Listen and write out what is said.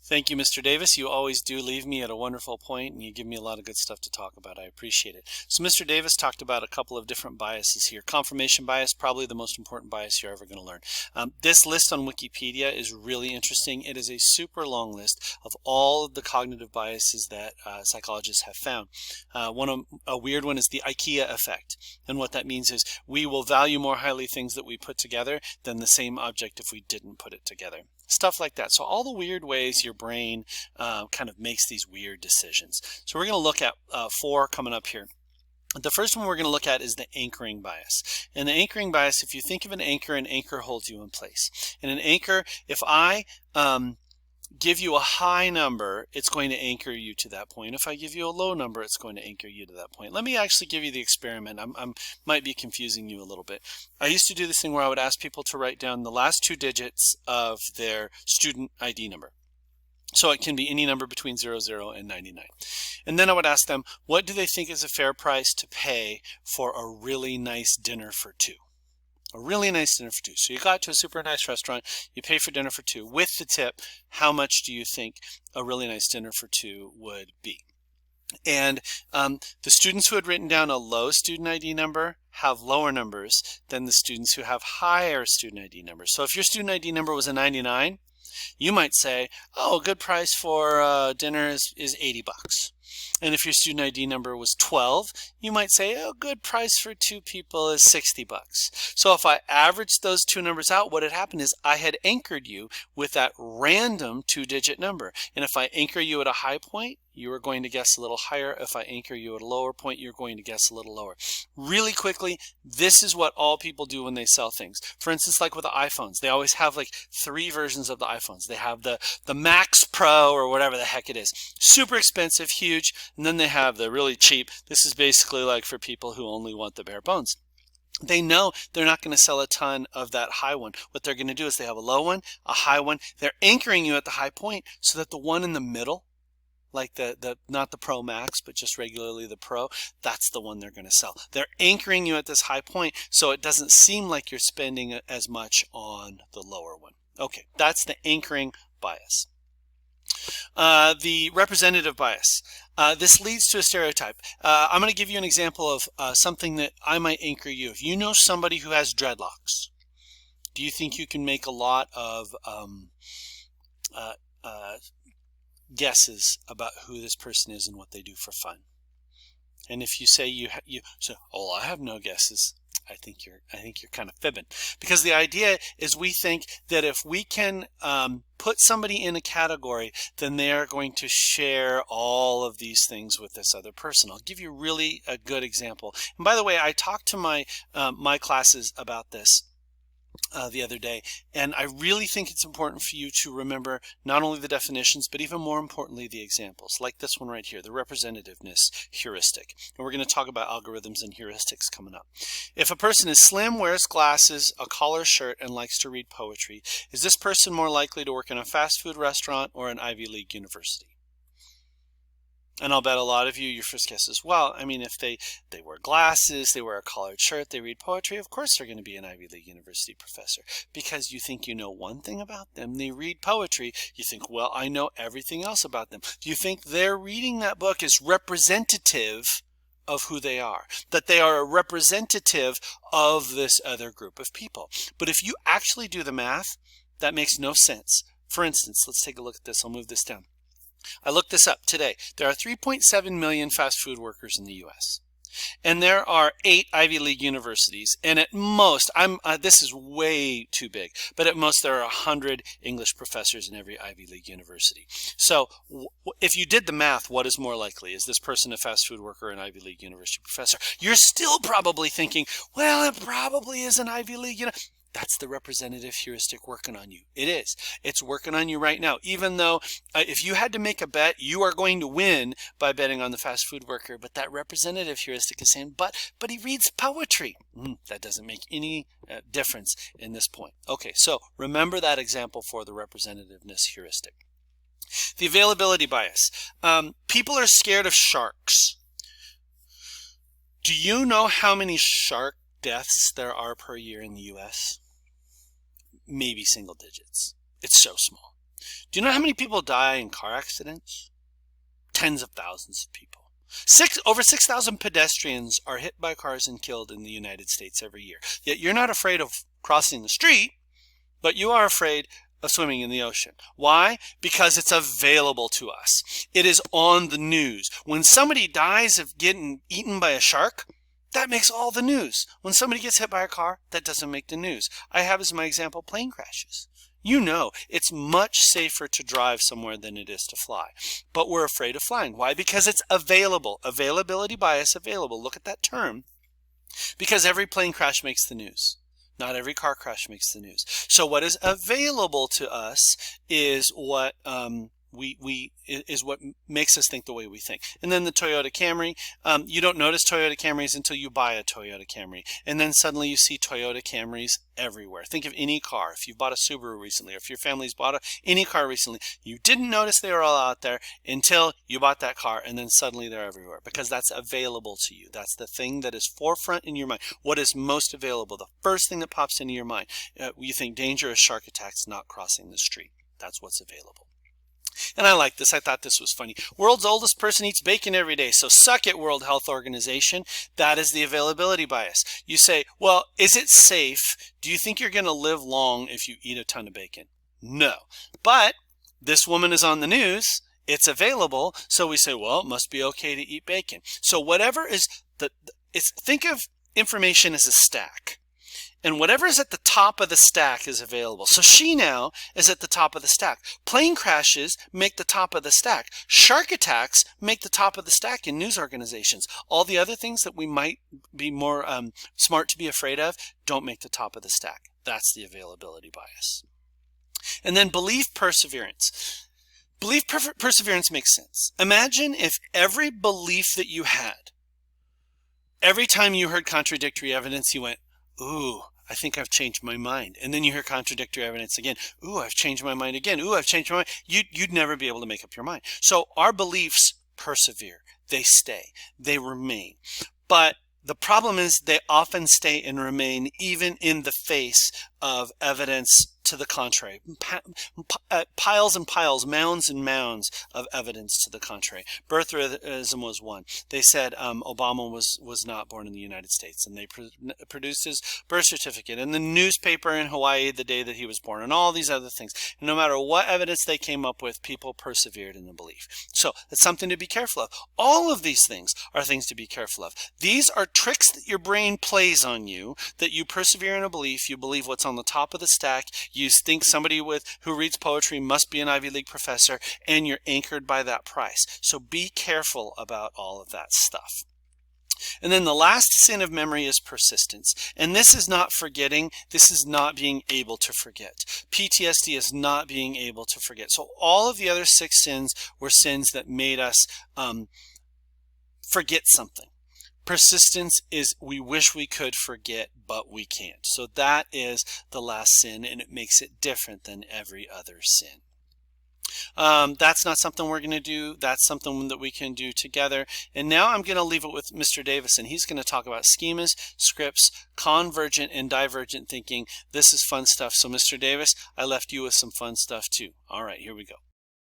Thank you, Mr. Davis. You always do leave me at a wonderful point, and you give me a lot of good stuff to talk about. I appreciate it. So Mr. Davis talked about a couple of different biases here. Confirmation bias, probably the most important bias you're ever going to learn. This list on Wikipedia is really interesting. It is a super long list of all of the cognitive biases that psychologists have found. A weird one is the IKEA effect. And what that means is we will value more highly things that we put together than the same object if we didn't put it together. Stuff like that. So all the weird ways your brain kind of makes these weird decisions. So we're going to look at 4 coming up here. The first one we're going to look at is the anchoring bias. And the anchoring bias, if you think of an anchor holds you in place. And an anchor, if I give you a high number, it's going to anchor you to that point. If I give you a low number, it's going to anchor you to that point. Let me actually give you the experiment. I might be confusing you a little bit. I used to do this thing where I would ask people to write down the last 2 digits of their student ID number. So it can be any number between 00 and 99. And then I would ask them, what do they think is a fair price to pay for a really nice dinner for 2? A really nice dinner for 2. So you got to a super nice restaurant, you pay for dinner for 2. With the tip, how much do you think a really nice dinner for 2 would be? And the students who had written down a low student ID number have lower numbers than the students who have higher student ID numbers. So if your student ID number was a 99, you might say, oh, a good price for dinner is 80 bucks. And if your student ID number was 12, you might say, oh, good price for 2 people is 60 bucks. So if I averaged those 2 numbers out, what had happened is I had anchored you with that random 2-digit number. And if I anchor you at a high point, you are going to guess a little higher. If I anchor you at a lower point, you're going to guess a little lower. Really quickly, this is what all people do when they sell things. For instance, like with the iPhones, they always have like 3 versions of the iPhones. They have the Max Pro or whatever the heck it is. Super expensive, huge. And then they have the really cheap. This is basically like for people who only want the bare bones. They know they're not going to sell a ton of that high one. What they're going to do is they have a low one, a high one. They're anchoring you at the high point so that the one in the middle, like not the Pro Max, but just regularly the Pro, that's the one they're going to sell. They're anchoring you at this high point so it doesn't seem like you're spending as much on the lower one. Okay, that's the anchoring bias. The representative bias. This leads to a stereotype. I'm going to give you an example of something that I might anchor you. If you know somebody who has dreadlocks, do you think you can make a lot of guesses about who this person is and what they do for fun? And if you say you say, oh, I have no guesses, I think you're kind of fibbing, because the idea is we think that if we can put somebody in a category, then they are going to share all of these things with this other person. I'll give you really a good example. And by the way, I talked to my classes about this the other day, and I really think it's important for you to remember not only the definitions, but even more importantly, the examples, like this one right here, the representativeness heuristic. And we're going to talk about algorithms and heuristics coming up. If a person is slim, wears glasses, a collared shirt, and likes to read poetry, is this person more likely to work in a fast food restaurant or an Ivy League university? And I'll bet a lot of you, your first guess is, well, I mean, if they wear glasses, they wear a collared shirt, they read poetry, of course they're going to be an Ivy League university professor, because you think you know one thing about them. They read poetry. You think, well, I know everything else about them. Do you think their reading that book is representative of who they are, that they are a representative of this other group of people? But if you actually do the math, that makes no sense. For instance, let's take a look at this. I'll move this down. I looked this up today. There are 3.7 million fast food workers in the U.S. And there are 8 Ivy League universities. And at most, this is way too big, but at most there are 100 English professors in every Ivy League university. So if you did the math, what is more likely? Is this person a fast food worker or an Ivy League university professor? You're still probably thinking, well, it probably is an Ivy League university. That's the representative heuristic working on you. It is. It's working on you right now. Even though if you had to make a bet, you are going to win by betting on the fast food worker. But that representative heuristic is saying, but he reads poetry. That doesn't make any difference in this point. Okay, so remember that example for the representativeness heuristic. The availability bias. People are scared of sharks. Do you know how many shark deaths there are per year in the U.S.? Maybe single digits. It's so small. Do you know how many people die in car accidents? Tens of thousands of people. Over 6,000 pedestrians are hit by cars and killed in the United States every year. Yet you're not afraid of crossing the street, but you are afraid of swimming in the ocean. Why? Because it's available to us. It is on the news. When somebody dies of getting eaten by a shark, that makes all the news. When somebody gets hit by a car, that doesn't make the news. I have as my example plane crashes. You know, it's much safer to drive somewhere than it is to fly. But we're afraid of flying. Why? Because it's available. Availability bias, available. Look at that term. Because every plane crash makes the news. Not every car crash makes the news. So what is available to us is what is what makes us think the way we think. And then the Toyota Camry, you don't notice Toyota Camrys until you buy a Toyota Camry, and then suddenly you see Toyota Camrys everywhere. Think of any car. If you've bought a Subaru recently, or if your family's bought any car recently, you didn't notice they were all out there until you bought that car, and then suddenly they're everywhere because that's available to you. That's the thing that is forefront in your mind. What is most available? The first thing that pops into your mind. You think dangerous shark attacks, not crossing the street. That's what's available. And I like this. I thought this was funny. World's oldest person eats bacon every day. So suck it, World Health Organization. That is the availability bias. You say, well, is it safe? Do you think you're going to live long if you eat a ton of bacon? No. But this woman is on the news. It's available. So we say, well, it must be okay to eat bacon. So whatever is think of information as a stack. And whatever is at the top of the stack is available. So she now is at the top of the stack. Plane crashes make the top of the stack. Shark attacks make the top of the stack in news organizations. All the other things that we might be more smart to be afraid of don't make the top of the stack. That's the availability bias. And then belief perseverance. Belief perseverance makes sense. Imagine if every belief that you had, every time you heard contradictory evidence, you went, ooh, I think I've changed my mind. And then you hear contradictory evidence again. Ooh, I've changed my mind again. Ooh, I've changed my mind. You'd never be able to make up your mind. So our beliefs persevere. They stay. They remain. But the problem is they often stay and remain even in the face of evidence to the contrary. Piles and piles, mounds and mounds of evidence to the contrary. Birtherism was one. They said Obama was not born in the United States, and they produced his birth certificate and the newspaper in Hawaii the day that he was born, and all these other things. And no matter what evidence they came up with, people persevered in the belief. So that's something to be careful of. All of these things are things to be careful of. These are tricks that your brain plays on you, that you persevere in a belief. You believe what's on the top of the stack. You think somebody who reads poetry must be an Ivy League professor, and you're anchored by that price. So be careful about all of that stuff. And then the last sin of memory is persistence. And this is not forgetting. This is not being able to forget. PTSD is not being able to forget. So all of the other 6 sins were sins that made us forget something. Persistence is we wish we could forget, but we can't. So that is the last sin, and it makes it different than every other sin. That's not something we're going to do. That's something that we can do together. And now I'm going to leave it with Mr. Davis, and he's going to talk about schemas, scripts, convergent and divergent thinking. This is fun stuff. So Mr. Davis, I left you with some fun stuff too. All right, here we go.